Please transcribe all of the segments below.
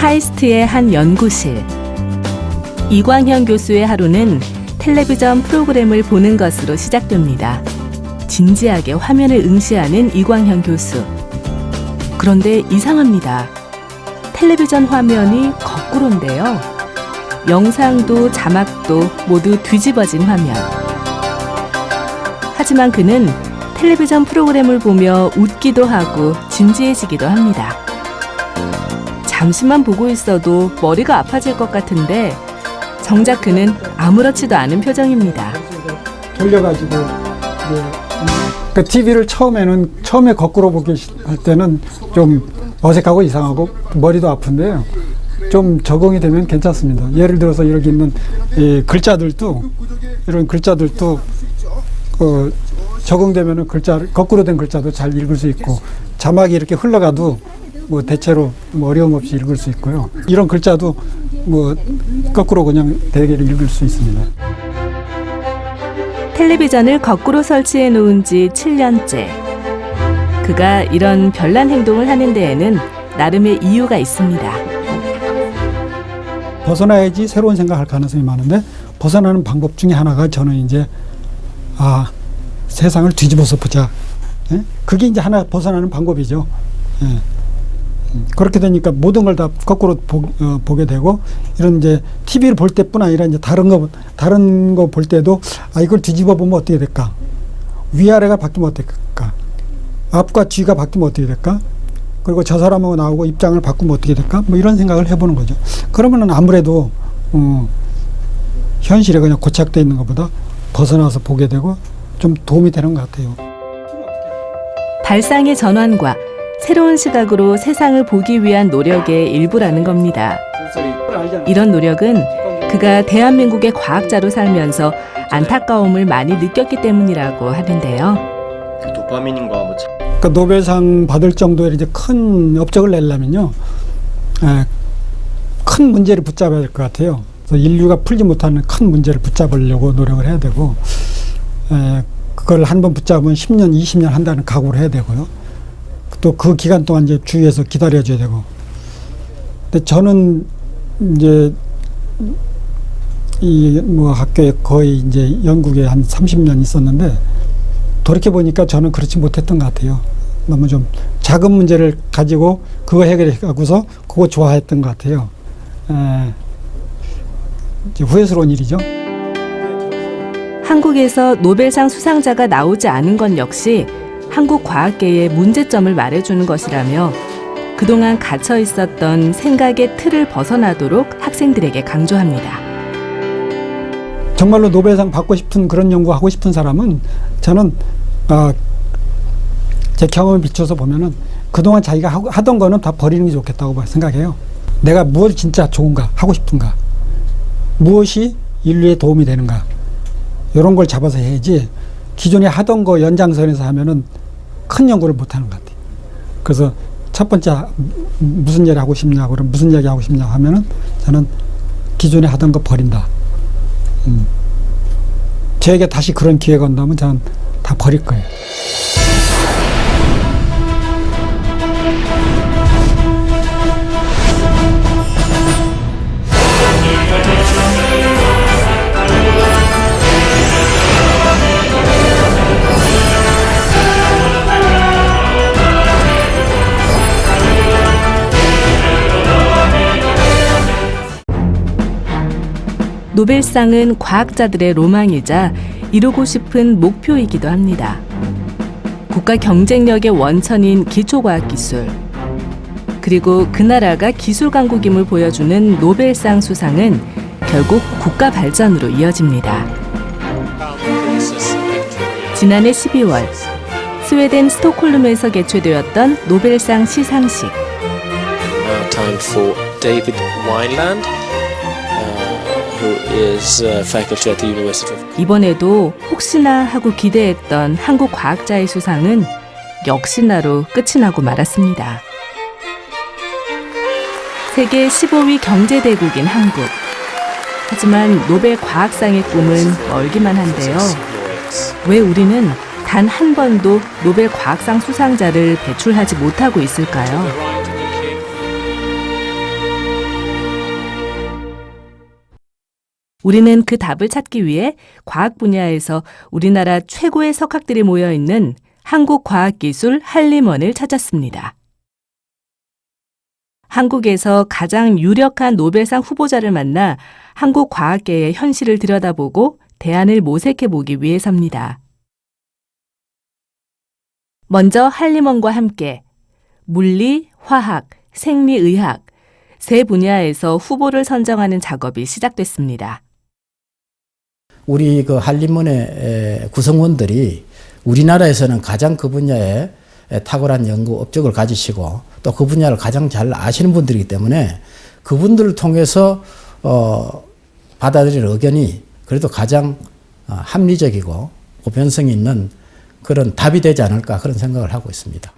카이스트의 한 연구실. 이광현 교수의 하루는 텔레비전 프로그램을 보는 것으로 시작됩니다. 진지하게 화면을 응시하는 이광현 교수. 그런데 이상합니다. 텔레비전 화면이 거꾸로인데요. 영상도 자막도 모두 뒤집어진 화면. 하지만 그는 텔레비전 프로그램을 보며 웃기도 하고 진지해지기도 합니다. 잠시만 보고 있어도 머리가 아파질 것 같은데 정작 그는 아무렇지도 않은 표정입니다. 돌려가지고 그 TV를 처음에 거꾸로 보기 할 때는 좀 어색하고 이상하고 머리도 아픈데요. 좀 적응이 되면 괜찮습니다. 예를 들어서 여기 있는 이 글자들도 이런 글자들도 적응되면은 거꾸로 된 글자도 잘 읽을 수 있고 자막이 이렇게 흘러가도 뭐 대체로 뭐 어려움 없이 읽을 수 있고요. 이런 글자도 뭐 거꾸로 그냥 대개를 읽을 수 있습니다. 텔레비전을 거꾸로 설치해 놓은 지 7년째. 그가 이런 별난 행동을 하는 데에는 나름의 이유가 있습니다. 벗어나야지 새로운 생각할 가능성이 많은데 벗어나는 방법 중에 하나가 저는 이제 세상을 뒤집어서 보자. 예? 그게 이제 하나 벗어나는 방법이죠. 예. 그렇게 되니까 모든 걸 다 거꾸로 보게 되고 이런 이제 TV를 볼 때뿐 아니라 이제 다른 거 볼 때도 이걸 뒤집어 보면 어떻게 될까? 위아래가 바뀌면 어떻게 될까? 앞과 뒤가 바뀌면 어떻게 될까? 그리고 저 사람하고 나오고 입장을 바꾸면 어떻게 될까? 뭐 이런 생각을 해보는 거죠. 그러면은 아무래도 현실에 그냥 고착되어 있는 것보다 벗어나서 보게 되고 좀 도움이 되는 것 같아요. 발상의 전환과 새로운 시각으로 세상을 보기 위한 노력의 일부라는 겁니다. 이런 노력은 그가 대한민국의 과학자로 살면서 안타까움을 많이 느꼈기 때문이라고 하는데요. 도파민인가 뭐. 그러니까 노벨상 받을 정도의 이제 큰 업적을 내려면요, 큰 문제를 붙잡아야 될 것 같아요. 그래서 인류가 풀지 못하는 큰 문제를 붙잡으려고 노력을 해야 되고, 그걸 한번 붙잡으면 10년, 20년 한다는 각오를 해야 되고요. 또 그 기간 동안 이제 주위에서 기다려줘야 되고. 근데 저는 이제 이 뭐 학교에 거의 이제 영국에 한 30년 있었는데 돌이켜 보니까 저는 그렇지 못했던 것 같아요. 너무 좀 작은 문제를 가지고 그거 해결하고서 그거 좋아했던 것 같아요. 이제 후회스러운 일이죠. 한국에서 노벨상 수상자가 나오지 않은 건 역시 한국 과학계의 문제점을 말해주는 것이라며 그동안 갇혀 있었던 생각의 틀을 벗어나도록 학생들에게 강조합니다. 정말로 노벨상 받고 싶은 그런 연구하고 싶은 사람은 저는 제 경험에 비춰서 보면은 그동안 자기가 하던 거는 다 버리는 게 좋겠다고 생각해요. 내가 무엇이 진짜 좋은가, 하고 싶은가, 무엇이 인류에 도움이 되는가, 이런 걸 잡아서 해야지 기존에 하던 거 연장선에서 하면은 큰 연구를 못 하는 것 같아요. 그래서 첫 번째 무슨 얘기 하고 싶냐, 그럼 무슨 얘기 하고 싶냐 하면은 저는 기존에 하던 거 버린다. 저에게 다시 그런 기회가 온다면 저는 다 버릴 거예요. 노벨상은 과학자들의 로망이자 이루고 싶은 목표이기도 합니다. 국가 경쟁력의 원천인 기초과학기술, 그리고 그 나라가 기술 강국임을 보여주는 노벨상 수상은 결국 국가 발전으로 이어집니다. 지난해 12월 스웨덴 스톡홀름에서 개최되었던 노벨상 시상식. Now time for David Wineland, who is faculty at the University of. 이번에도 혹시나 하고 기대했던 한국 과학자의 수상은 역시나로 끝이 나고 말았습니다. 세계 15위 경제대국인 한국. 하지만 노벨 과학상의 꿈은 멀기만 한데요. 왜 우리는 단 한 번도 노벨 과학상 수상자를 배출하지 못하고 있을까요? 우리는 그 답을 찾기 위해 과학 분야에서 우리나라 최고의 석학들이 모여 있는 한국과학기술 한림원을 찾았습니다. 한국에서 가장 유력한 노벨상 후보자를 만나 한국 과학계의 현실을 들여다보고 대안을 모색해 보기 위해서입니다. 먼저 한림원과 함께 물리, 화학, 생리의학 세 분야에서 후보를 선정하는 작업이 시작됐습니다. 우리 그 한림원의 구성원들이 우리나라에서는 가장 그 분야에 탁월한 연구 업적을 가지시고 또 그 분야를 가장 잘 아시는 분들이기 때문에 그분들을 통해서 받아들일 의견이 그래도 가장 합리적이고 보편성이 있는 그런 답이 되지 않을까 그런 생각을 하고 있습니다.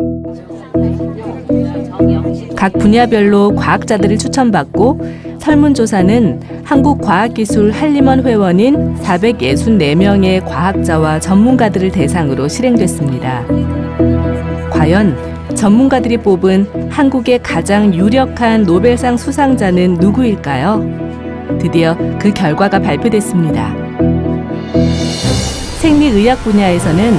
각 분야별로 과학자들을 추천받고 설문조사는 한국과학기술 한림원 회원인 464명의 과학자와 전문가들을 대상으로 실행됐습니다. 과연 전문가들이 뽑은 한국의 가장 유력한 노벨상 수상자는 누구일까요? 드디어 그 결과가 발표됐습니다. 생리의학 분야에서는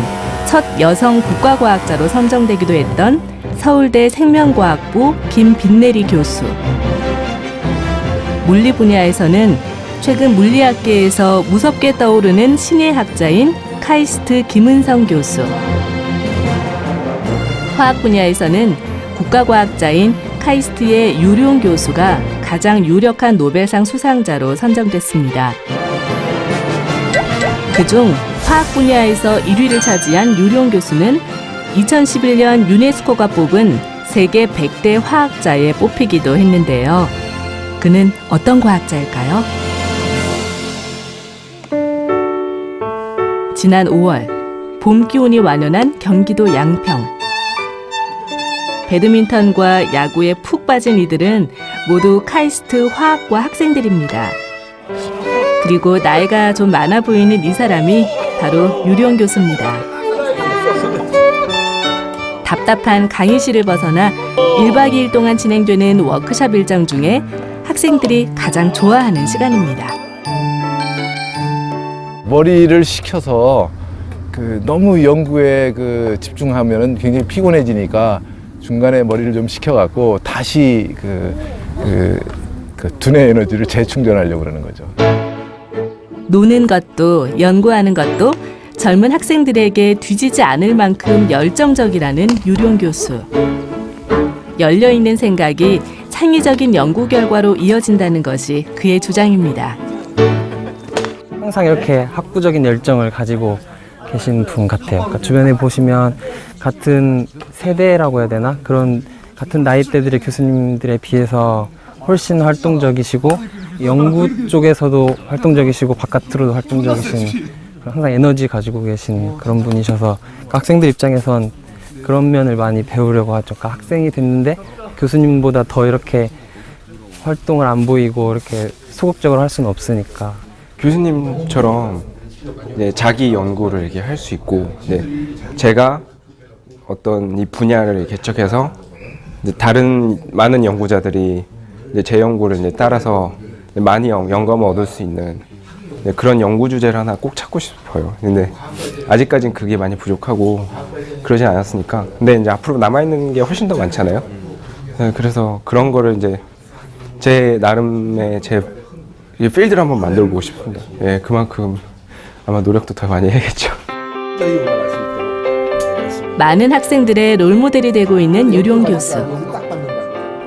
첫 여성 국가과학자로 선정되기도 했던 서울대 생명과학부 김빛내리 교수. 물리 분야에서는 최근 물리학계에서 무섭게 떠오르는 신의 학자인 카이스트 김은성 교수. 화학 분야에서는 국가과학자인 카이스트의 유룡 교수가 가장 유력한 노벨상 수상자로 선정됐습니다. 그중 화학 분야에서 1위를 차지한 유룡 교수는 2011년 유네스코가 뽑은 세계 100대 화학자에 뽑히기도 했는데요. 그는 어떤 과학자일까요? 지난 5월 봄 기온이 완연한 경기도 양평. 배드민턴과 야구에 푹 빠진 이들은 모두 카이스트 화학과 학생들입니다. 그리고 나이가 좀 많아 보이는 이 사람이 바로 유룡 교수입니다. 답답한 강의실을 벗어나 1박 2일 동안 진행되는 워크숍 일정 중에 학생들이 가장 좋아하는 시간입니다. 머리를 식혀서 너무 연구에 집중하면은 굉장히 피곤해지니까 중간에 머리를 좀 식혀갖고 다시 두뇌 에너지를 재충전하려고 그러는 거죠. 노는 것도 연구하는 것도 젊은 학생들에게 뒤지지 않을 만큼 열정적이라는 유룡 교수. 열려있는 생각이 창의적인 연구 결과로 이어진다는 것이 그의 주장입니다. 항상 이렇게 학부적인 열정을 가지고 계신 분 같아요. 그러니까 주변에 보시면 같은 세대라고 해야 되나? 그런 같은 나이대들의 교수님들에 비해서 훨씬 활동적이시고 연구 쪽에서도 활동적이시고 바깥으로도 활동적이신 항상 에너지 가지고 계신 그런 분이셔서 학생들 입장에선 그런 면을 많이 배우려고 하죠. 그러니까 학생이 됐는데 교수님보다 더 이렇게 활동을 안 보이고 이렇게 소극적으로 할 수는 없으니까. 교수님처럼 자기 연구를 이렇게 할 수 있고, 제가 어떤 이 분야를 개척해서 다른 많은 연구자들이 제 연구를 따라서 많이 영감을 얻을 수 있는 그런 연구 주제를 하나 꼭 찾고 싶어요. 근데 아직까지는 그게 많이 부족하고 그러진 않았으니까. 근데 이제 앞으로 남아있는 게 훨씬 더 많잖아요. 그래서 그런 거를 제 나름의 제 필드를 한번 만들고 싶습니다. 그만큼 아마 노력도 더 많이 해야겠죠. 많은 학생들의 롤모델이 되고 있는 유룡 교수.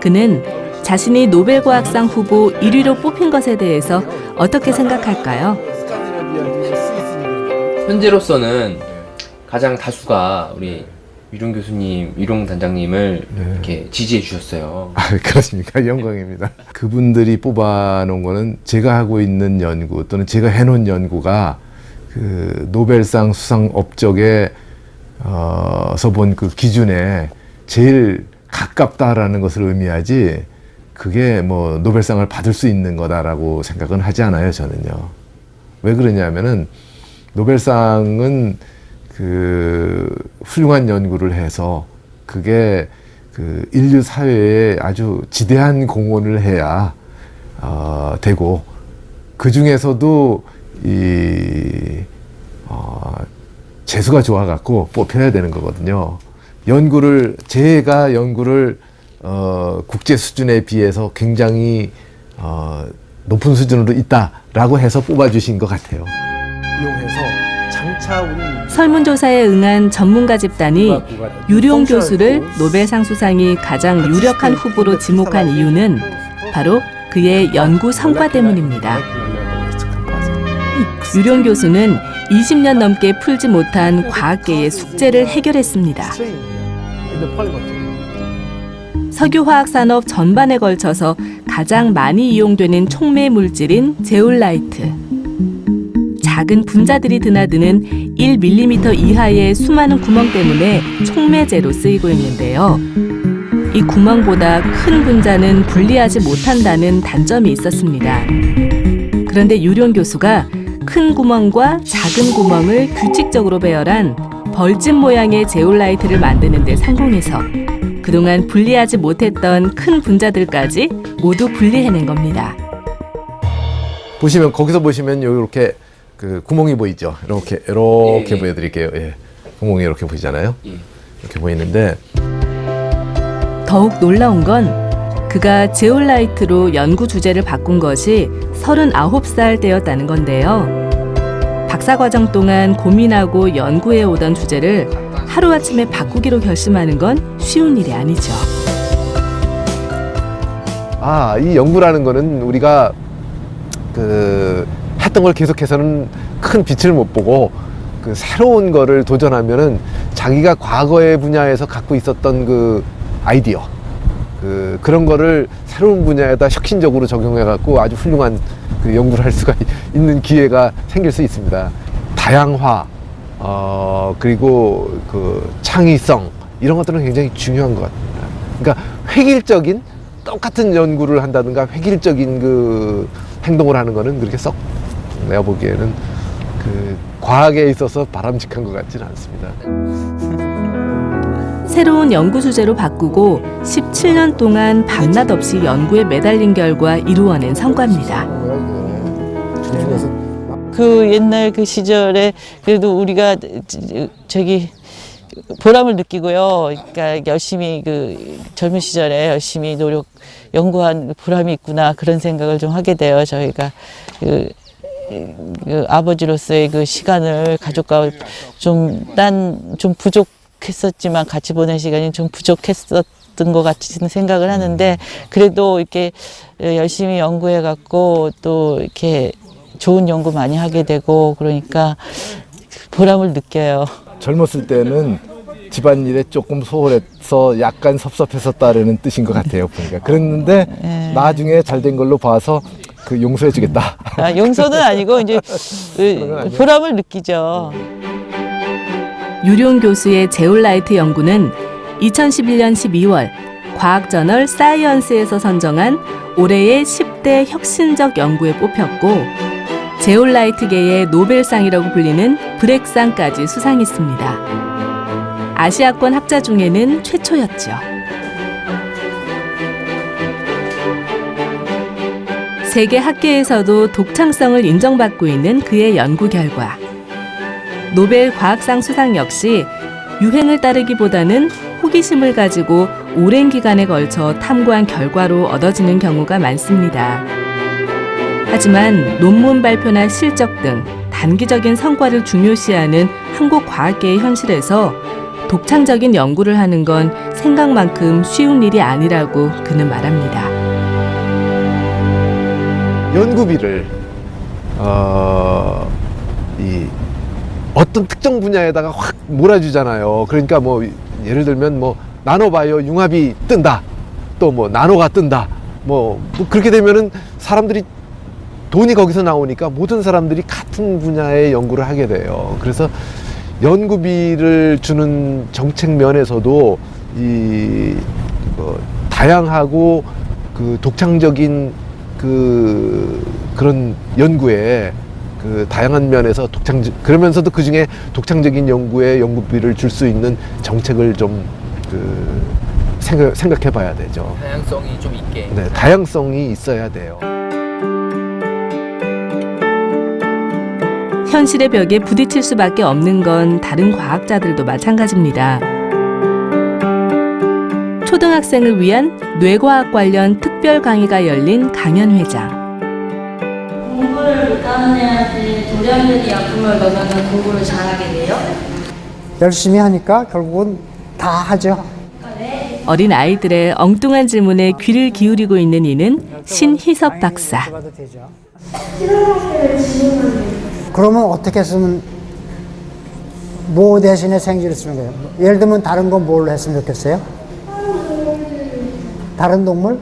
그는 자신이 노벨과학상 후보 1위로 뽑힌 것에 대해서 어떻게 생각할까요? 현재로서는 가장 다수가 우리 유룡 교수님, 유룡 단장님을 이렇게 지지해 주셨어요. 그렇습니까? 영광입니다. 그분들이 뽑아놓은 거는 제가 하고 있는 연구 또는 제가 해놓은 연구가 노벨상 수상 업적에 본 그 기준에 제일 가깝다라는 것을 의미하지 그게 뭐 노벨상을 받을 수 있는 거다라고 생각은 하지 않아요, 저는요. 왜 그러냐면은 노벨상은 훌륭한 연구를 해서 그게 인류 사회에 아주 지대한 공헌을 해야 되고 그 중에서도 재수가 좋아갖고 뽑혀야 되는 거거든요. 제가 연구를 국제 수준에 비해서 굉장히 높은 수준으로 있다라고 해서 뽑아주신 것 같아요. 이용해서 장차 우리 설문조사에 응한 전문가 집단이 유룡 교수를 노벨상 수상이 가장 유력한 후보로 지목한 이유는 바로 그의 연구 성과 때문입니다. 유룡 교수는 20년 넘게 풀지 못한 과학계의 숙제를 해결했습니다. 석유화학 산업 전반에 걸쳐서 가장 많이 이용되는 촉매 물질인 제올라이트. 작은 분자들이 드나드는 1mm 이하의 수많은 구멍 때문에 촉매제로 쓰이고 있는데요. 이 구멍보다 큰 분자는 분리하지 못한다는 단점이 있었습니다. 그런데 유룡 교수가 큰 구멍과 작은 구멍을 규칙적으로 배열한 벌집 모양의 제올라이트를 만드는 데 성공해서 그동안 분리하지 못했던 큰 분자들까지 모두 분리해낸 겁니다. 거기서 보시면 이렇게 그 구멍이 보이죠. 이렇게 예. 보여드릴게요. 예. 구멍이 이렇게 보이잖아요. 예. 이렇게 보이는데 더욱 놀라운 건 그가 제올라이트로 연구 주제를 바꾼 것이 39살 때였다는 건데요. 박사과정 동안 고민하고 연구해 오던 주제를 하루아침에 바꾸기로 결심하는 건 쉬운 일이 아니죠. 이 연구라는 거는 우리가 했던 걸 계속해서는 큰 빛을 못 보고 새로운 거를 도전하면은 자기가 과거의 분야에서 갖고 있었던 그 아이디어 그런 거를 새로운 분야에다 혁신적으로 적용해 갖고 아주 훌륭한 연구를 할 수가 있는 기회가 생길 수 있습니다. 다양화 그리고 창의성 이런 것들은 굉장히 중요한 것 같습니다. 그러니까 획일적인 똑같은 연구를 한다든가 획일적인 행동을 하는 거는 그렇게 썩 내가 보기에는 과학에 있어서 바람직한 것 같지는 않습니다. 새로운 연구 주제로 바꾸고 17년 동안 밤낮 없이 연구에 매달린 결과 이루어낸 성과입니다. 그 옛날 그 시절에 그래도 우리가 보람을 느끼고요. 그러니까 열심히 젊은 시절에 열심히 연구한 보람이 있구나 그런 생각을 좀 하게 돼요. 저희가 아버지로서의 시간을 가족과 좀 부족했었지만 같이 보낸 시간이 좀 부족했었던 것 같은 생각을 하는데 그래도 이렇게 열심히 연구해 갖고 또 이렇게 좋은 연구 많이 하게 되고 그러니까 보람을 느껴요. 젊었을 때는 집안일에 조금 소홀해서 약간 섭섭했었다라는 뜻인 것 같아요. 보니까 그랬는데 나중에 잘된 걸로 봐서 용서해주겠다. 용서는 아니고 이제 보람을 느끼죠. 유룡 교수의 제올라이트 연구는 2011년 12월 과학저널 사이언스에서 선정한 올해의 10대 혁신적 연구에 뽑혔고 제올라이트계의 노벨상이라고 불리는 브렉상까지 수상했습니다. 아시아권 학자 중에는 최초였죠. 세계 학계에서도 독창성을 인정받고 있는 그의 연구 결과. 노벨 과학상 수상 역시 유행을 따르기보다는 호기심을 가지고 오랜 기간에 걸쳐 탐구한 결과로 얻어지는 경우가 많습니다. 하지만 논문 발표나 실적 등 단기적인 성과를 중요시하는 한국 과학계의 현실에서 독창적인 연구를 하는 건 생각만큼 쉬운 일이 아니라고 그는 말합니다. 연구비를 어떤 특정 분야에다가 확 몰아주잖아요. 그러니까 예를 들면 나노바이오 융합이 뜬다, 또 나노가 뜬다, 그렇게 되면은 사람들이 돈이 거기서 나오니까 모든 사람들이 같은 분야의 연구를 하게 돼요. 그래서 연구비를 주는 정책 면에서도 다양하고 독창적인 그런 연구에 다양한 면에서 그러면서도 그 중에 독창적인 연구에 연구비를 줄 수 있는 정책을 좀 생각해 봐야 되죠. 다양성이 좀 있게. 네, 다양성이 있어야 돼요. 현실의 벽에 부딪힐 수밖에 없는 건 다른 과학자들도 마찬가지입니다. 초등학생을 위한 뇌과학 관련 특별 강의가 열린 강연회장. 공부를 못하는 애한테 돌연변이 약품을 넣으면 공부를 잘하게 돼요? 열심히 하니까 결국은 다 하죠. 어린 아이들의 엉뚱한 질문에 귀를 기울이고 있는 이는 신희섭 박사. 그러면 어떻게 쓰면 뭐 대신에 생쥐를 쓰는 거예요? 예를 들면 다른 건 뭘 했으면 좋겠어요? 다른 동물?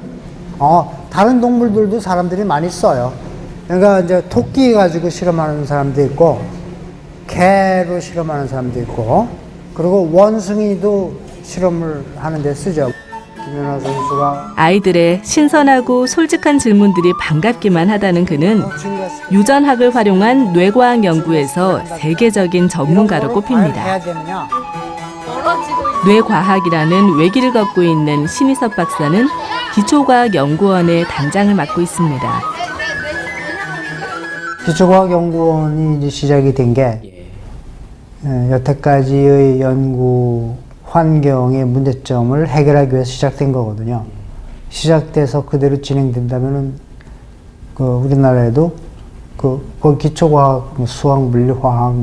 다른 동물들도 사람들이 많이 써요. 그러니까 이제 토끼 가지고 실험하는 사람도 있고, 개로 실험하는 사람도 있고, 그리고 원숭이도 실험을 하는데 쓰죠. 김연아 선수가 아이들의 신선하고 솔직한 질문들이 반갑기만 하다는 그는 유전학을 활용한 뇌과학 연구에서 세계적인 전문가로 꼽힙니다. 해야 되느냐? 뇌과학이라는 외길을 걷고 있는 신희섭 박사는 기초과학연구원의 단장을 맡고 있습니다. 기초과학연구원이 이제 시작이 된 게 여태까지의 연구 환경의 문제점을 해결하기 위해서 시작된 거거든요. 시작돼서 그대로 진행된다면은 우리나라에도 그 기초과학, 수학, 물리화학,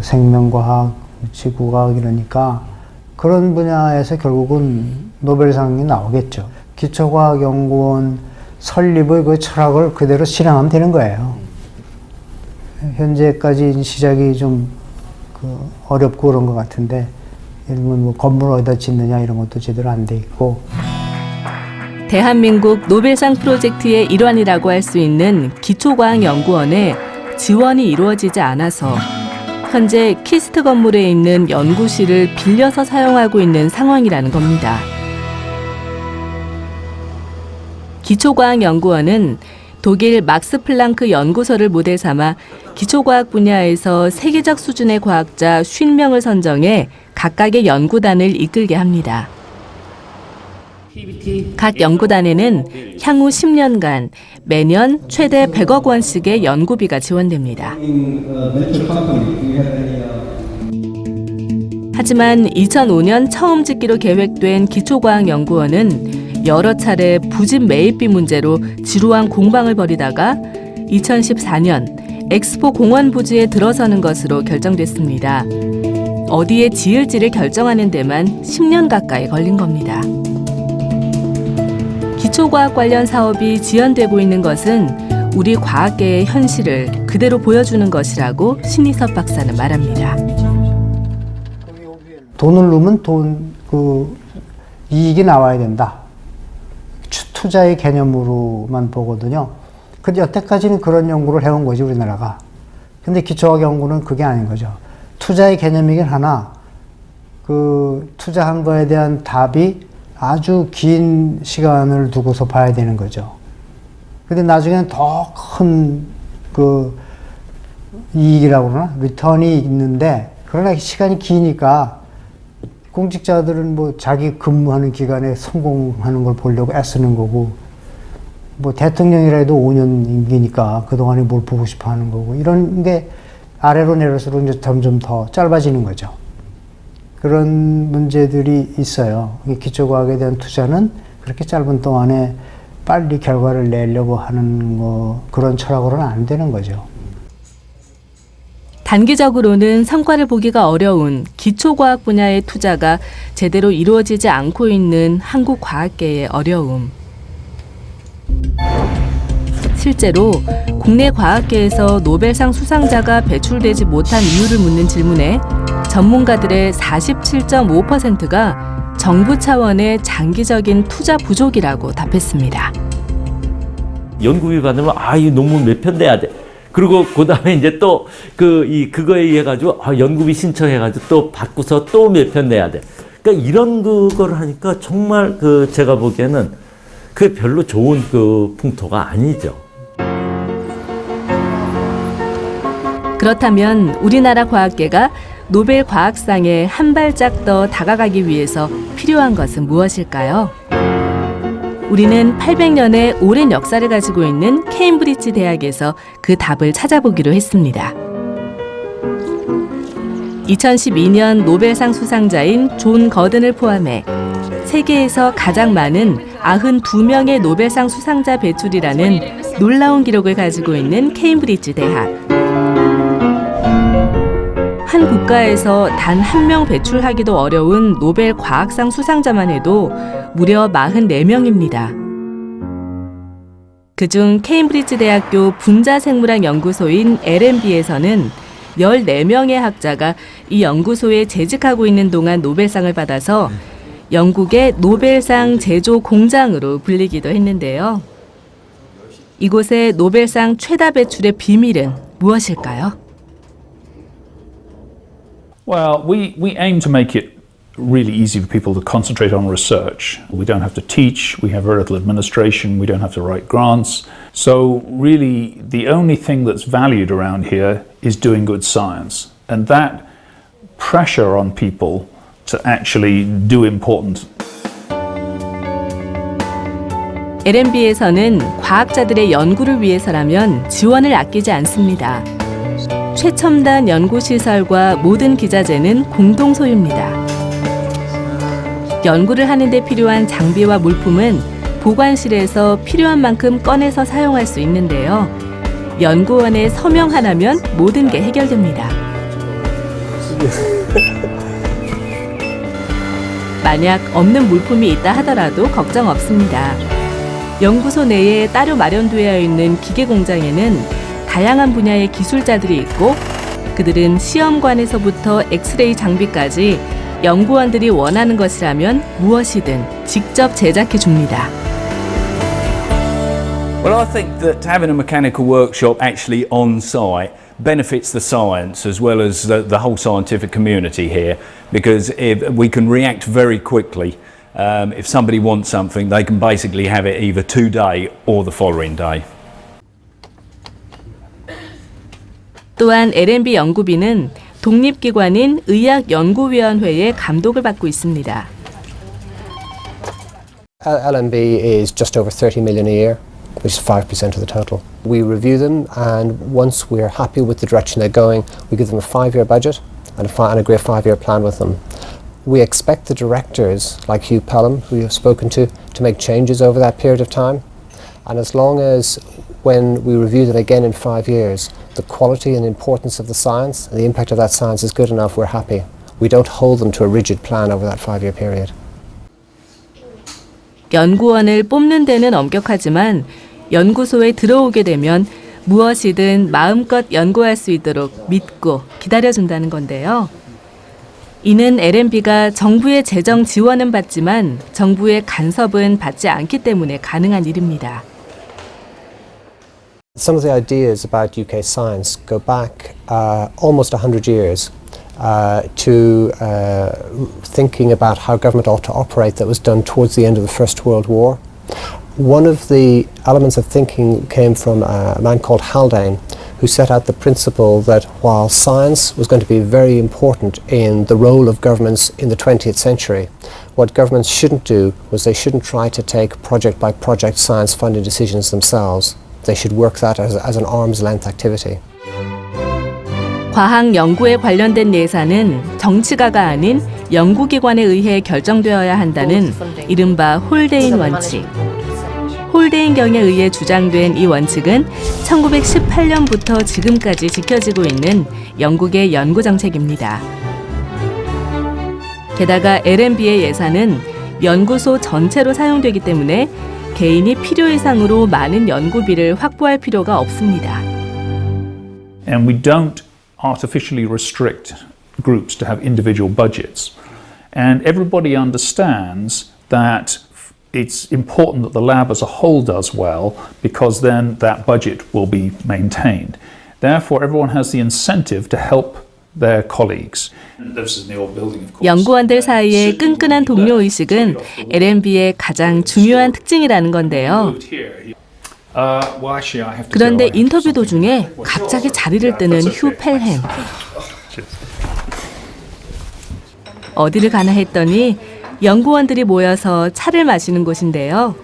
생명과학, 지구과학 이러니까 그런 분야에서 결국은 노벨상이 나오겠죠. 기초과학연구원 설립의 그 철학을 그대로 실행하면 되는 거예요. 현재까지 시작이 좀 어렵고 그런 것 같은데, 예를 들면 건물 어디다 짓느냐 이런 것도 제대로 안 돼 있고. 대한민국 노벨상 프로젝트의 일환이라고 할 수 있는 기초과학연구원에 지원이 이루어지지 않아서 현재 키스트 건물에 있는 연구실을 빌려서 사용하고 있는 상황이라는 겁니다. 기초과학연구원은 독일 막스 플랑크 연구소를 모델 삼아 기초과학 분야에서 세계적 수준의 과학자 50명을 선정해 각각의 연구단을 이끌게 합니다. 각 연구단에는 향후 10년간 매년 최대 100억 원씩의 연구비가 지원됩니다. 하지만 2005년 처음 짓기로 계획된 기초과학연구원은 여러 차례 부집 매입비 문제로 지루한 공방을 벌이다가 2014년 엑스포 공원 부지에 들어서는 것으로 결정됐습니다. 어디에 지을지를 결정하는 데만 10년 가까이 걸린 겁니다. 기초과학 관련 사업이 지연되고 있는 것은 우리 과학계의 현실을 그대로 보여주는 것이라고 신희섭 박사는 말합니다. 돈을 넣으면 이익이 나와야 된다. 투자의 개념으로만 보거든요. 근데 여태까지는 그런 연구를 해온 거지, 우리나라가. 근데 기초과학 연구는 그게 아닌 거죠. 투자의 개념이긴 하나, 투자한 거에 대한 답이 아주 긴 시간을 두고서 봐야 되는 거죠. 근데 나중에는 더 큰 이익이라고 그러나? 리턴이 있는데, 그러나 시간이 기니까 공직자들은 자기 근무하는 기간에 성공하는 걸 보려고 애쓰는 거고, 대통령이라도 5년 임기니까 그동안에 뭘 보고 싶어 하는 거고, 이런 게 아래로 내려서로 이제 점점 더 짧아지는 거죠. 그런 문제들이 있어요. 기초과학에 대한 투자는 그렇게 짧은 동안에 빨리 결과를 내려고 하는 그런 철학으로는 안 되는 거죠. 단기적으로는 성과를 보기가 어려운 기초과학 분야의 투자가 제대로 이루어지지 않고 있는 한국 과학계의 어려움. 실제로 국내 과학계에서 노벨상 수상자가 배출되지 못한 이유를 묻는 질문에 전문가들의 47.5%가 정부 차원의 장기적인 투자 부족이라고 답했습니다. 연구기관은 이 논문 몇 편 내야 돼. 그리고 그다음에 이제 또 그거에 의해 가지고 연구비 신청해 가지고 또 받고서 또 몇 편 내야 돼. 그러니까 이런 그거를 하니까 정말 제가 보기에는 그게 별로 좋은 풍토가 아니죠. 그렇다면 우리나라 과학계가 노벨 과학상에 한 발짝 더 다가가기 위해서 필요한 것은 무엇일까요? 우리는 800년의 오랜 역사를 가지고 있는 케임브리지 대학에서 그 답을 찾아보기로 했습니다. 2012년 노벨상 수상자인 존 거든을 포함해 세계에서 가장 많은 92명의 노벨상 수상자 배출이라는 놀라운 기록을 가지고 있는 케임브리지 대학. 한 국가에서 단 한 명 배출하기도 어려운 노벨 과학상 수상자만 해도 무려 44명입니다. 그중 케임브리지 대학교 분자생물학 연구소인 LMB에서는 14명의 학자가 이 연구소에 재직하고 있는 동안 노벨상을 받아서 영국의 노벨상 제조 공장으로 불리기도 했는데요. 이곳의 노벨상 최다 배출의 비밀은 무엇일까요? Well, we aim to make it really easy for people to concentrate on research. We don't have to teach, we have very little administration, we don't have to write grants. So really the only thing that's valued around here is doing good science. And that pressure on people to actually do important. LMB에서는 과학자들의 연구를 위해서라면 지원을 아끼지 않습니다. 최첨단 연구시설과 모든 기자재는 공동 소유입니다. 연구를 하는 데 필요한 장비와 물품은 보관실에서 필요한 만큼 꺼내서 사용할 수 있는데요. 연구원에 서명 하나면 모든 게 해결됩니다. 만약 없는 물품이 있다 하더라도 걱정 없습니다. 연구소 내에 따로 마련되어 있는 기계 공장에는 다양한 분야의 기술자들이 있고 그들은 시험관에서부터 엑스레이 장비까지 연구원들이 원하는 것이라면 무엇이든 직접 제작해 줍니다. Well, I think that having a mechanical workshop actually on site benefits the science as well as the whole scientific community here, because if we can react very quickly. If somebody wants something, they can basically have it either today or the following day. 또한 LMB 연구비는 독립기관인 의학연구위원회의 감독을 받고 있습니다. LMB is just over 30 million a year, which is 5% of the total. We review them, and once we're happy with the direction they're going, we give them a 5-year budget and agree a 5-year plan with them. We expect the directors, like Hugh Pelham, who you've spoken to make changes over that period of time. And as long as, when we review them again in 5 years, the quality and importance of the science and the impact of that science is good enough, we're happy. We don't hold them to a rigid plan over that 5-year period. 연구원을 뽑는 데는 엄격하지만 연구소에 들어오게 되면 무엇이든 마음껏 연구할 수 있도록 믿고 기다려준다는 건데요. 이는 LMB가 정부의 재정 지원은 받지만 정부의 간섭은 받지 않기 때문에 가능한 일입니다. Some of the ideas about UK science go back almost 100 years to thinking about how government ought to operate that was done towards the end of the First World War. One of the elements of thinking came from a man called Haldane, who set out the principle that while science was going to be very important in the role of governments in the 20th century, what governments shouldn't do was they shouldn't try to take project by project science funding decisions themselves. They should work that as an arm's length activity. 과학 연구에 관련된 예산은 정치가가 아닌 연구기관에 의해 결정되어야 한다는 이른바 홀데인 원칙. 홀데인경에 의해 주장된 이 원칙은 1918년부터 지금까지 지켜지고 있는 영국의 연구 정책입니다. 게다가 LMB의 예산은 연구소 전체로 사용되기 때문에 개인이 필요 이상으로 많은 연구비를 확보할 필요가 없습니다. And we don't artificially restrict groups to have individual budgets. And everybody understands that it's important that the lab as a whole does well, because then that budget will be maintained. Therefore, everyone has the incentive to help their colleagues. 연구원들 사이의 끈끈한 동료 의식은 LMB의 가장 중요한 특징이라는 건데요. 그런데 인터뷰 도중에 갑자기 자리를 뜨는 휴 펠햄. 어디를 가나 했더니 연구원들이 모여서 차를 마시는 곳인데요.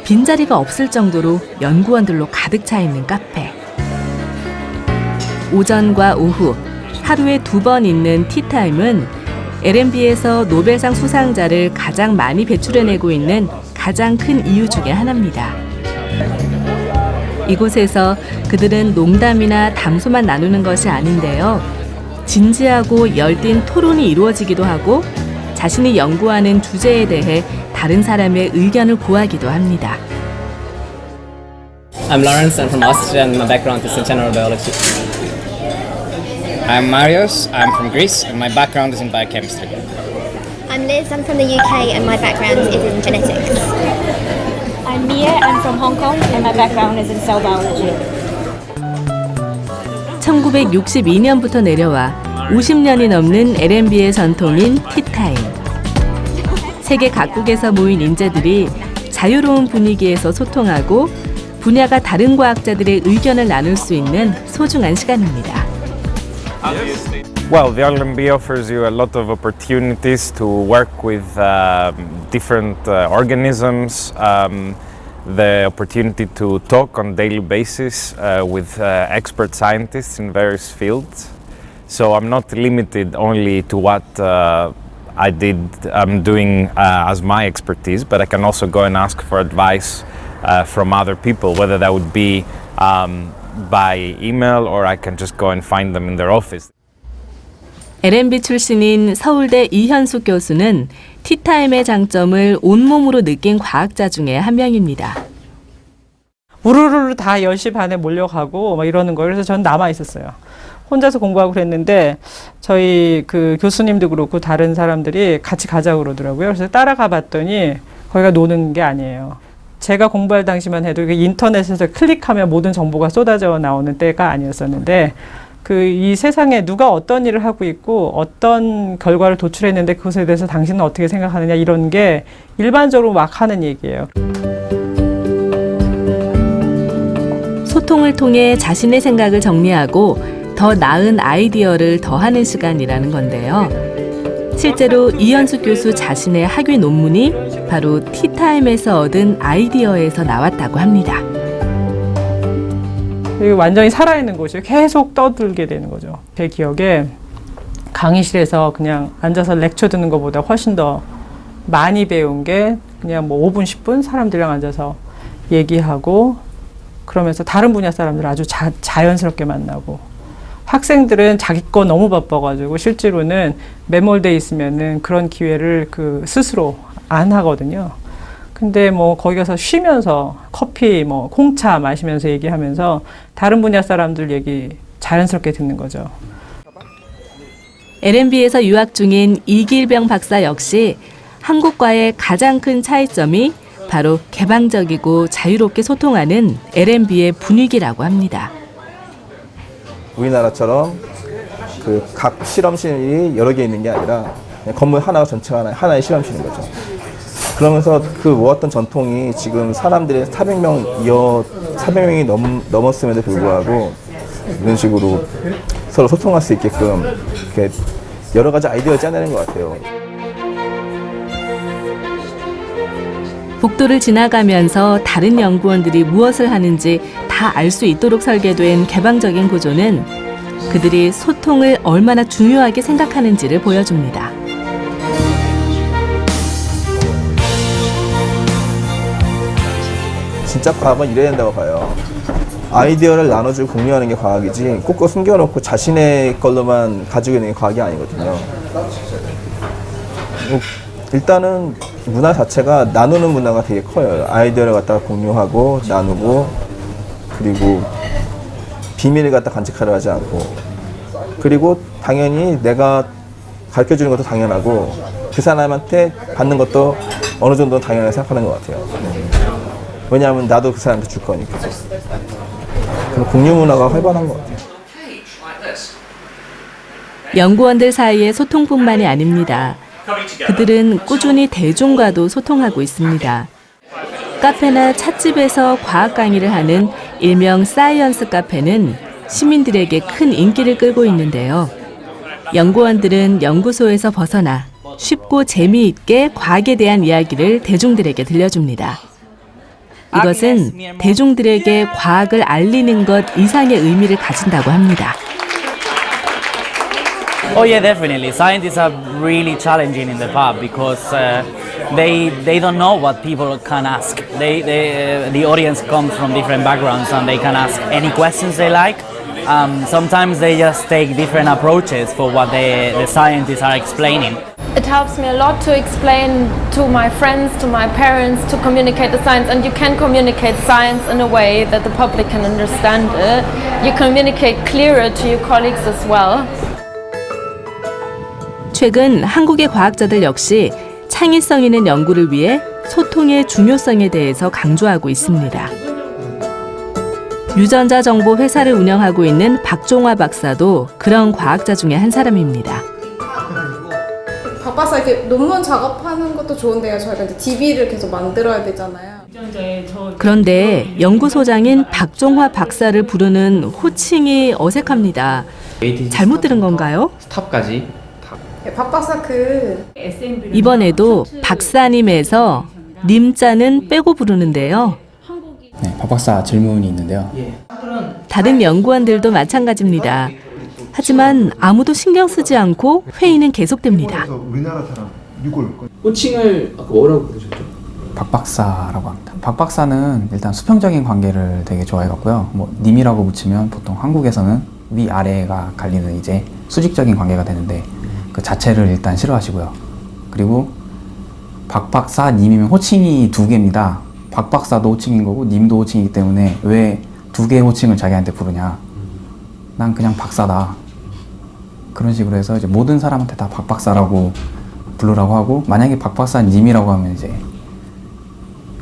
빈자리가 없을 정도로 연구원들로 가득 차 있는 카페. 오전과 오후 하루에 2번 있는 티타임은 LMB에서 노벨상 수상자를 가장 많이 배출해내고 있는 가장 큰 이유 중에 하나입니다. 이곳에서 그들은 농담이나 담소만 나누는 것이 아닌데요. 진지하고 열띤 토론이 이루어지기도 하고 자신이 연구하는 주제에 대해 다른 사람의 의견을 구하기도 합니다. I'm Lawrence, I'm from Austria and my background is in general biology. I'm Marios, I'm from Greece and my background is in biochemistry. I'm Liz, I'm from the UK and my background is in genetics. I'm Mia, I'm from Hong Kong and my background is in cell biology. 1962년부터 내려와 50년이 넘는 LMB의 전통인 티타임. 세계 각국에서 모인 인재들이 자유로운 분위기에서 소통하고 분야가 다른 과학자들의 의견을 나눌 수 있는 소중한 시간입니다. Well, the LMB offers you a lot of opportunities to work with different organisms, the opportunity to talk on a daily basis with expert scientists in various fields. So I'm not limited only to what I'm doing as my expertise, but I can also go and ask for advice from other people, whether that would be by email or I can just go and find them in their office. LMB 출신인 서울대 이현숙 교수는 티타임의 장점을 온몸으로 느낀 과학자 중에 한 명입니다. 우르르 다 10시 반에 몰려가고 막 이러는 거예요. 그래서 저는 남아 있었어요. 혼자서 공부하고 그랬는데 저희 그 교수님도 그렇고 다른 사람들이 같이 가자고 그러더라고요. 그래서 따라가 봤더니 거기가 노는 게 아니에요. 제가 공부할 당시만 해도 인터넷에서 클릭하면 모든 정보가 쏟아져 나오는 때가 아니었었는데 이 세상에 누가 어떤 일을 하고 있고 어떤 결과를 도출했는데 그것에 대해서 당신은 어떻게 생각하느냐 이런 게 일반적으로 막 하는 얘기예요. 소통을 통해 자신의 생각을 정리하고 더 나은 아이디어를 더하는 시간이라는 건데요. 실제로 이현숙 교수 자신의 학위 논문이 바로 티타임에서 얻은 아이디어에서 나왔다고 합니다. 완전히 살아있는 곳이에요. 계속 떠들게 되는 거죠. 제 기억에 강의실에서 그냥 앉아서 렉처 듣는 것보다 훨씬 더 많이 배운 게 그냥 뭐 5분, 10분 사람들이랑 앉아서 얘기하고 그러면서 다른 분야 사람들 아주 자연스럽게 만나고 학생들은 자기 거 너무 바빠가지고 실제로는 매몰돼 있으면은 그런 기회를 스스로 안 하거든요. 근데 뭐 거기 가서 쉬면서 커피, 뭐 콩차 마시면서 얘기하면서 다른 분야 사람들 얘기 자연스럽게 듣는 거죠. LMB에서 유학 중인 이길병 박사 역시 한국과의 가장 큰 차이점이 바로 개방적이고 자유롭게 소통하는 LMB의 분위기라고 합니다. 우리나라처럼 각 실험실이 여러 개 있는 게 아니라 그냥 건물 하나가 전체가 하나의 실험실인 거죠. 그러면서 모았던 전통이 지금 사람들의 400명이 넘었음에도 불구하고 이런 식으로 서로 소통할 수 있게끔 이렇게 여러 가지 아이디어를 짜내는 것 같아요. 복도를 지나가면서 다른 연구원들이 무엇을 하는지 다 알 수 있도록 설계된 개방적인 구조는 그들이 소통을 얼마나 중요하게 생각하는지를 보여줍니다. 진짜 과학은 이래야 된다고 봐요. 아이디어를 나눠주고 공유하는 게 과학이지 꼭 숨겨놓고 자신의 걸로만 가지고 있는 게 과학이 아니거든요. 일단은 문화 자체가 나누는 문화가 되게 커요. 아이디어를 갖다가 공유하고 나누고 그리고 비밀을 갖다 간직하려 하지 않고 그리고 당연히 내가 가르쳐주는 것도 당연하고 그 사람한테 받는 것도 어느 정도 당연하게 생각하는 것 같아요. 왜냐하면 나도 그 사람한테 줄 거니까. 그럼 공유 문화가 활발한 것 같아요. 연구원들 사이의 소통뿐만이 아닙니다. 그들은 꾸준히 대중과도 소통하고 있습니다. 카페나 찻집에서 과학 강의를 하는 일명 사이언스 카페는 시민들에게 큰 인기를 끌고 있는데요. 연구원들은 연구소에서 벗어나 쉽고 재미있게 과학에 대한 이야기를 대중들에게 들려줍니다. 이것은 대중들에게 과학을 알리는 것 이상의 의미를 가진다고 합니다. Oh yeah, definitely. Scientists are really challenging in the pub because they don't know what people can ask. The audience comes from different backgrounds and they can ask any questions they like. Sometimes they just take different approaches for what the scientists are explaining. It helps me a lot to explain to my friends, to my parents, to communicate the science, and you can communicate science in a way that the public can understand it. You communicate clearer to your colleagues as well. 최근 한국의 과학자들 역시 창의성 있는 연구를 위해 소통의 중요성에 대해서 강조하고 있습니다. 유전자 정보 회사를 운영하고 있는 박종화 박사도 그런 과학자 중에 한 사람입니다. 박 박사 이렇게 논문 작업하는 것도 좋은데요. 저희가 이제 DB를 계속 만들어야 되잖아요. 그런데 연구소장인 박종화 박사를 부르는 호칭이 어색합니다. 잘못 들은 건가요? 스탑까지. 박 박사 이번에도 박사님에서 님자는 빼고 부르는데요. 네, 박 박사 질문이 있는데요. 다른 연구원들도 마찬가지입니다. 하지만 아무도 신경 쓰지 않고 회의는 계속됩니다. 우리나라 사람 6월 호칭을 아까 뭐라고 부르셨죠? 박 박사라고 합니다. 박 박사는 일단 수평적인 관계를 되게 좋아해갖고요. 뭐 님이라고 붙이면 보통 한국에서는 위 아래가 갈리는 이제 수직적인 관계가 되는데 그 자체를 일단 싫어하시고요. 그리고 박 박사 님이면 호칭이 두 개입니다. 박 박사도 호칭인 거고 님도 호칭이기 때문에 왜 두 개의 호칭을 자기한테 부르냐. 난 그냥 박사다. 그런 식으로 해서 이제 모든 사람한테 다 박 박사라고 부르라고 하고 만약에 박 박사님이라고 하면 이제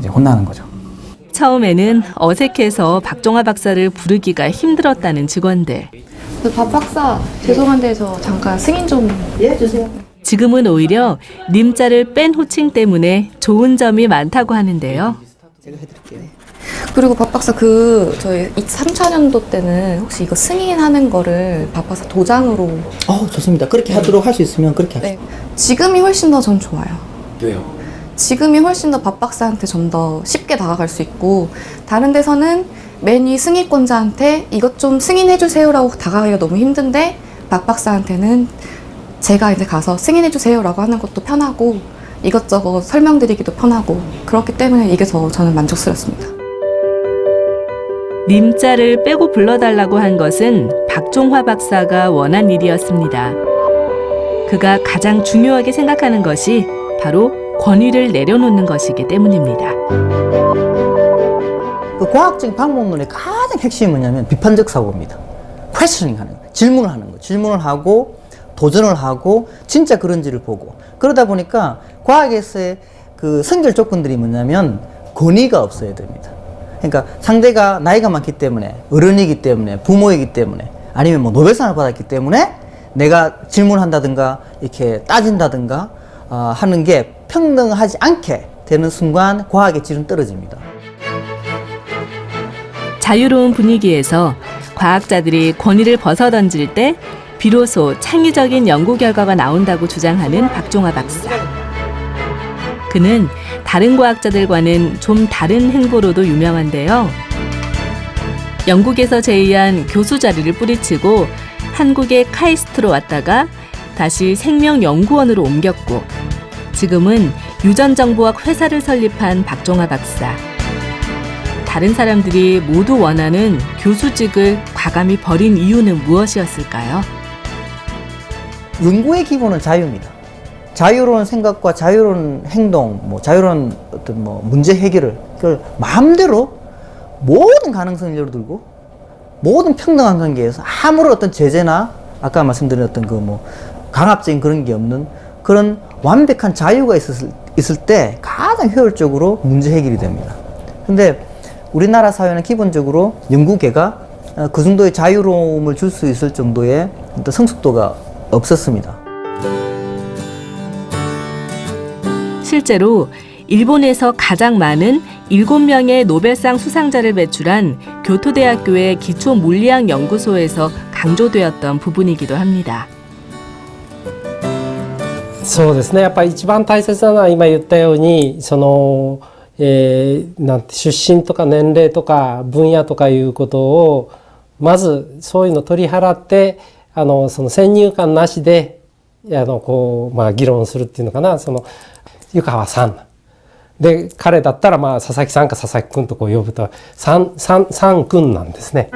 혼나는 거죠. 처음에는 어색해서 박종화 박사를 부르기가 힘들었다는 직원들. 박 박사 죄송한데 저 잠깐 승인 좀 해주세요. 지금은 오히려 님자를 뺀 호칭 때문에 좋은 점이 많다고 하는데요. 제가 해드릴게요. 그리고 박 박사 저희 3차년도 때는 혹시 이거 승인하는 거를 박 박사 도장으로. 좋습니다. 그렇게 하도록 할 수 있으면 그렇게 합시다. 네. 지금이 훨씬 더 전 좋아요. 왜요? 지금이 훨씬 더 박 박사한테 좀 더 쉽게 다가갈 수 있고 다른 데서는 맨 위 승인권자한테 이것 좀 승인해주세요라고 다가가기가 너무 힘든데 박 박사한테는 제가 이제 가서 승인해주세요라고 하는 것도 편하고 이것저것 설명드리기도 편하고 그렇기 때문에 이게 더 저는 만족스럽습니다. 님자를 빼고 불러달라고 한 것은 박종화 박사가 원한 일이었습니다. 그가 가장 중요하게 생각하는 것이 바로 권위를 내려놓는 것이기 때문입니다. 그 과학적인 방법론의 가장 핵심이 뭐냐면 비판적 사고입니다. 퀘스처닝 하는 거, 질문을 하는 거. 질문을 하고 도전을 하고 진짜 그런지를 보고 그러다 보니까 과학에서의 그 선결 조건들이 뭐냐면 권위가 없어야 됩니다. 그러니까 상대가 나이가 많기 때문에 어른이기 때문에 부모이기 때문에 아니면 뭐 노벨상을 받았기 때문에 내가 질문한다든가 이렇게 따진다든가 하는 게 평등하지 않게 되는 순간 과학의 질은 떨어집니다. 자유로운 분위기에서 과학자들이 권위를 벗어던질 때 비로소 창의적인 연구 결과가 나온다고 주장하는 박종화 박사. 그는 다른 과학자들과는 좀 다른 행보로도 유명한데요. 영국에서 제의한 교수 자리를 뿌리치고 한국의 카이스트로 왔다가 다시 생명연구원으로 옮겼고 지금은 유전정보학 회사를 설립한 박종화 박사. 다른 사람들이 모두 원하는 교수직을 과감히 버린 이유는 무엇이었을까요? 연구의 기본은 자유입니다. 자유로운 생각과 자유로운 행동, 자유로운 어떤 문제 해결을 그걸 마음대로 모든 가능성을 열어두고 모든 평등한 관계에서 아무런 어떤 제재나 아까 말씀드린 어떤 강압적인 그런 게 없는 그런 완벽한 자유가 있을 때 가장 효율적으로 문제 해결이 됩니다. 근데 우리나라 사회는 기본적으로 연구계가 그 정도의 자유로움을 줄 수 있을 정도의 어떤 성숙도가 없었습니다. 실제로 일본에서 가장 많은 7명의 노벨상 수상자를 배출한 교토대학교의 기초물리학 연구소에서 강조되었던 부분이기도 합니다. そうですね。やっぱり一番大切なのは今言ったようになんて出身とか年齢とか分野とかいうことをまずそういうの取り払ってその先入観なしでこう議論するっていうのかな。湯川さんで彼だったら佐々木さんか佐々木君とこう呼ぶと三君なんですね。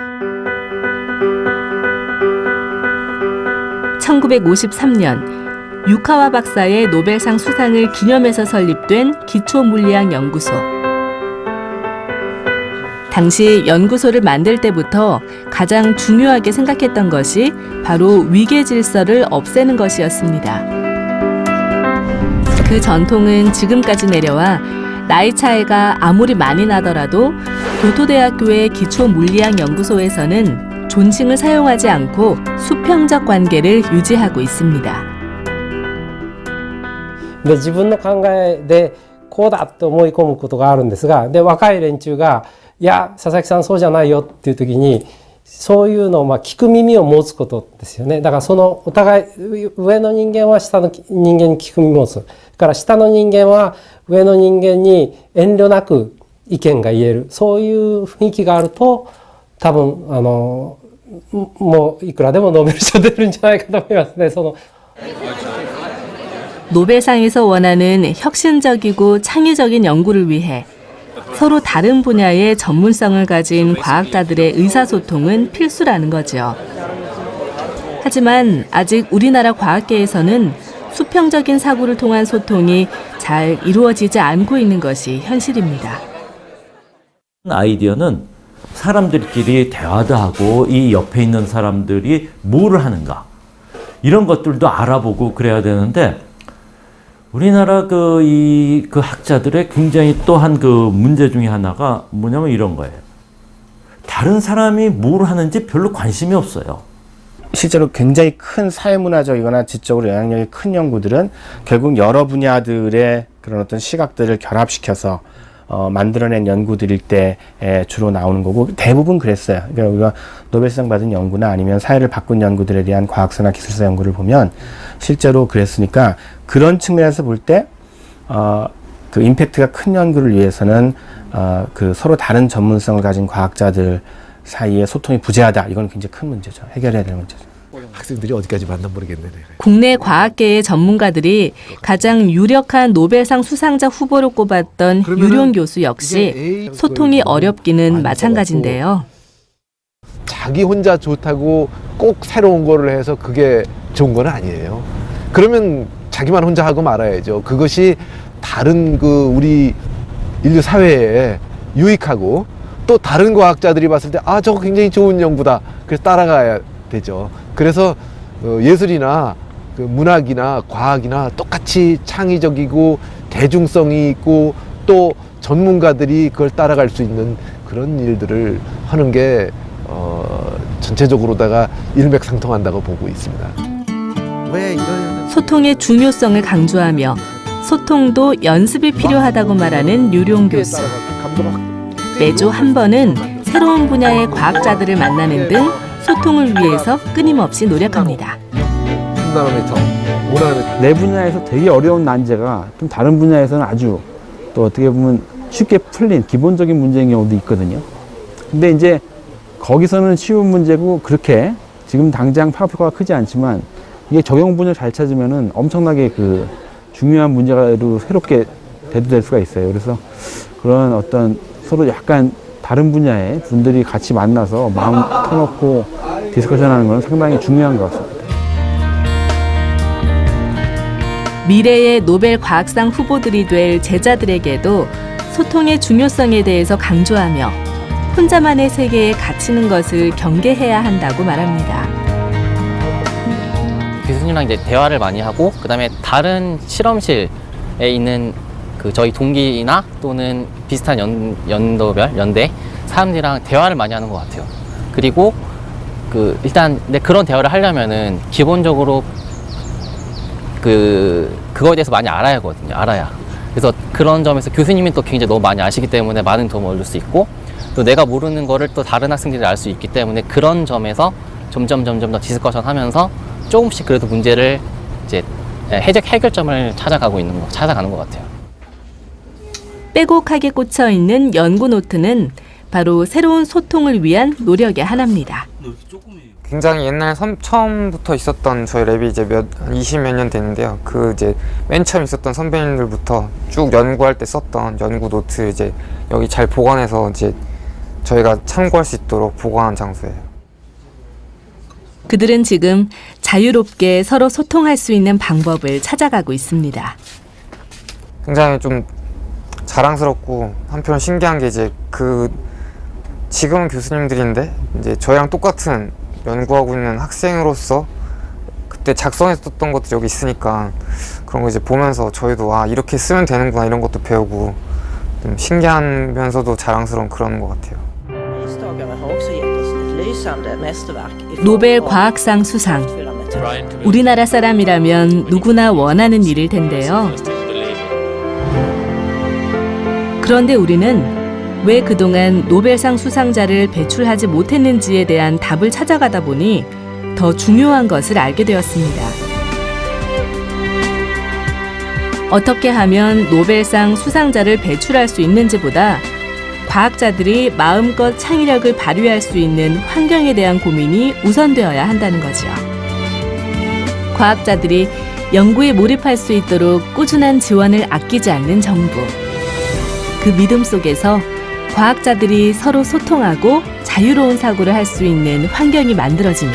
1953년 유카와 박사의 노벨상 수상을 기념해서 설립된 기초물리학연구소. 당시 연구소를 만들 때부터 가장 중요하게 생각했던 것이 바로 위계 질서를 없애는 것이었습니다. 그 전통은 지금까지 내려와 나이 차이가 아무리 많이 나더라도 교토대학교의 기초물리학연구소에서는 존칭을 사용하지 않고 수평적 관계를 유지하고 있습니다. で自分の考えでこうだって思い込むことがあるんですが、で若い連中がいや佐々木さんそうじゃないよっていう時にそういうのを聞く耳を持つことですよね。だからそのお互い上の人間は下の人間に聞く耳を持つ。だから下の人間は上の人間に遠慮なく意見が言える。そういう雰囲気があると多分もういくらでもノーベル賞出るんじゃないかと思いますね。노벨상에서 원하는 혁신적이고 창의적인 연구를 위해 서로 다른 분야의 전문성을 가진 과학자들의 의사소통은 필수라는 거죠. 하지만 아직 우리나라 과학계에서는 수평적인 사고를 통한 소통이 잘 이루어지지 않고 있는 것이 현실입니다. 아이디어는 사람들끼리 대화도 하고 이 옆에 있는 사람들이 뭘 하는가 이런 것들도 알아보고 그래야 되는데 우리나라 그 학자들의 굉장히 또한 그 문제 중에 하나가 뭐냐면 이런 거예요. 다른 사람이 뭘 하는지 별로 관심이 없어요. 실제로 굉장히 큰 사회문화적이거나 지적으로 영향력이 큰 연구들은 결국 여러 분야들의 그런 어떤 시각들을 결합시켜서 만들어낸 연구들일 때 주로 나오는 거고 대부분 그랬어요. 그러니까 우리가 노벨상 받은 연구나 아니면 사회를 바꾼 연구들에 대한 과학사나 기술사 연구를 보면 실제로 그랬으니까 그런 측면에서 볼 때 그 임팩트가 큰 연구를 위해서는 그 서로 다른 전문성을 가진 과학자들 사이에 소통이 부재하다. 이건 굉장히 큰 문제죠. 해결해야 될 문제죠. 학생들이 어디까지 맞나 모르겠네. 국내 과학계의 전문가들이 가장 유력한 노벨상 수상자 후보로 꼽았던 유룡 교수 역시 소통이 어렵기는 마찬가지인데요. 자기 혼자 좋다고 꼭 새로운 거를 해서 그게 좋은 건 아니에요. 그러면 자기만 혼자 하고 말아야죠. 그것이 다른 우리 인류 사회에 유익하고 또 다른 과학자들이 봤을 때 저거 굉장히 좋은 연구다. 그래서 따라가야 되죠. 그래서 예술이나 문학이나 과학이나 똑같이 창의적이고 대중성이 있고 또 전문가들이 그걸 따라갈 수 있는 그런 일들을 하는 게 전체적으로다가 일맥상통한다고 보고 있습니다. 소통의 중요성을 강조하며 소통도 연습이 필요하다고 말하는 유룡 교수. 매주 한 번은 새로운 분야의 과학자들을 만나는 등 소통을 위해서 끊임없이 노력합니다. 3나노미터, 5나노미터. 내 분야에서 되게 어려운 난제가 좀 다른 분야에서는 아주 또 어떻게 보면 쉽게 풀린 기본적인 문제인 경우도 있거든요. 근데 이제 거기서는 쉬운 문제고 그렇게 지금 당장 파급효과가 크지 않지만 이게 적용 분야를 잘 찾으면은 엄청나게 그 중요한 문제로 새롭게 대두될 수가 있어요. 그래서 그런 어떤 서로 약간 다른 분야의 분들이 같이 만나서 마음 터놓고 디스커션하는 건 상당히 중요한 것 같습니다. 미래의 노벨 과학상 후보들이 될 제자들에게도 소통의 중요성에 대해서 강조하며 혼자만의 세계에 갇히는 것을 경계해야 한다고 말합니다. 교수님이랑 이제 대화를 많이 하고 그다음에 다른 실험실에 있는 저희 동기나 또는 비슷한 연대 사람들이랑 대화를 많이 하는 것 같아요. 그리고 일단 그런 대화를 하려면은 기본적으로 그거에 대해서 많이 알아야 하거든요. 알아야. 그래서 그런 점에서 교수님이 또 굉장히 너무 많이 아시기 때문에 많은 도움을 얻을 수 있고 또 내가 모르는 거를 또 다른 학생들이 알 수 있기 때문에 그런 점에서 점점 더 디스커션 하면서 조금씩 그래도 문제를 이제 해결점을 찾아가는 것 같아요. 빼곡하게 꽂혀 있는 연구 노트는 바로 새로운 소통을 위한 노력의 하나입니다. 굉장히 옛날 처음부터 있었던 저희 랩이 이제 20몇 년 됐는데요. 그 이제 맨 처음 있었던 선배님들부터 쭉 연구할 때 썼던 연구 노트 이제 여기 잘 보관해서 이제 저희가 참고할 수 있도록 보관한 장소예요. 그들은 지금 자유롭게 서로 소통할 수 있는 방법을 찾아가고 있습니다. 굉장히 좀 자랑스럽고 한편 신기한 게 이제 지금은 교수님들인데 이제 저희랑 똑같은 연구하고 있는 학생으로서 그때 작성했었던 것들이 여기 있으니까 그런 거 이제 보면서 저희도 이렇게 쓰면 되는구나 이런 것도 배우고 좀 신기하면서도 자랑스러운 그런 것 같아요. 노벨 과학상 수상. 우리나라 사람이라면 누구나 원하는 일일 텐데요. 그런데 우리는 왜 그동안 노벨상 수상자를 배출하지 못했는지에 대한 답을 찾아가다 보니 더 중요한 것을 알게 되었습니다. 어떻게 하면 노벨상 수상자를 배출할 수 있는지보다 과학자들이 마음껏 창의력을 발휘할 수 있는 환경에 대한 고민이 우선되어야 한다는 거죠. 과학자들이 연구에 몰입할 수 있도록 꾸준한 지원을 아끼지 않는 정부. 그 믿음 속에서 과학자들이 서로 소통하고 자유로운 사고를 할 수 있는 환경이 만들어지면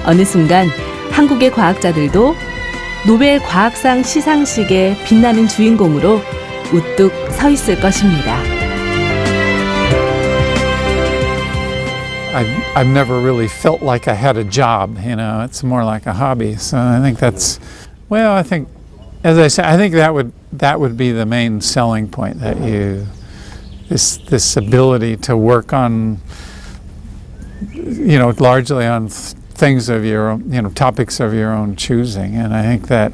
어느 순간 한국의 과학자들도 노벨 과학상 시상식의 빛나는 주인공으로 우뚝 서 있을 것입니다. I've never really felt like I had a job, you know, it's more like a hobby. So I think that's, well, I think, as I said, I think that would be the main selling point, that this ability to work on, you know, largely on things of your own, you know, topics of your own choosing. And I think that,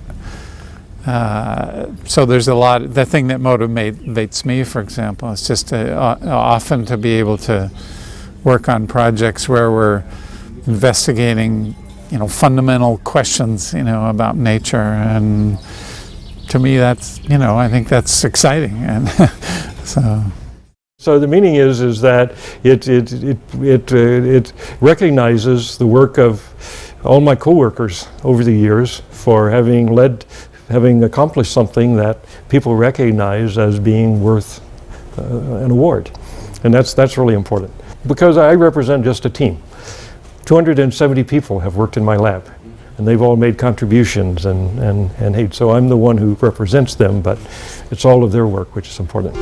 so there's a lot, the thing that motivates me, for example, is just often to be able to work on projects where we're investigating, you know, fundamental questions, you know, about nature. And to me, that's, you know, I think that's exciting. And So the meaning is that it recognizes the work of all my coworkers over the years for having accomplished something that people recognize as being worth an award, and that's really important because I represent just a team. 270 people have worked in my lab, and they've all made contributions and so I'm the one who represents them, but it's all of their work which is important.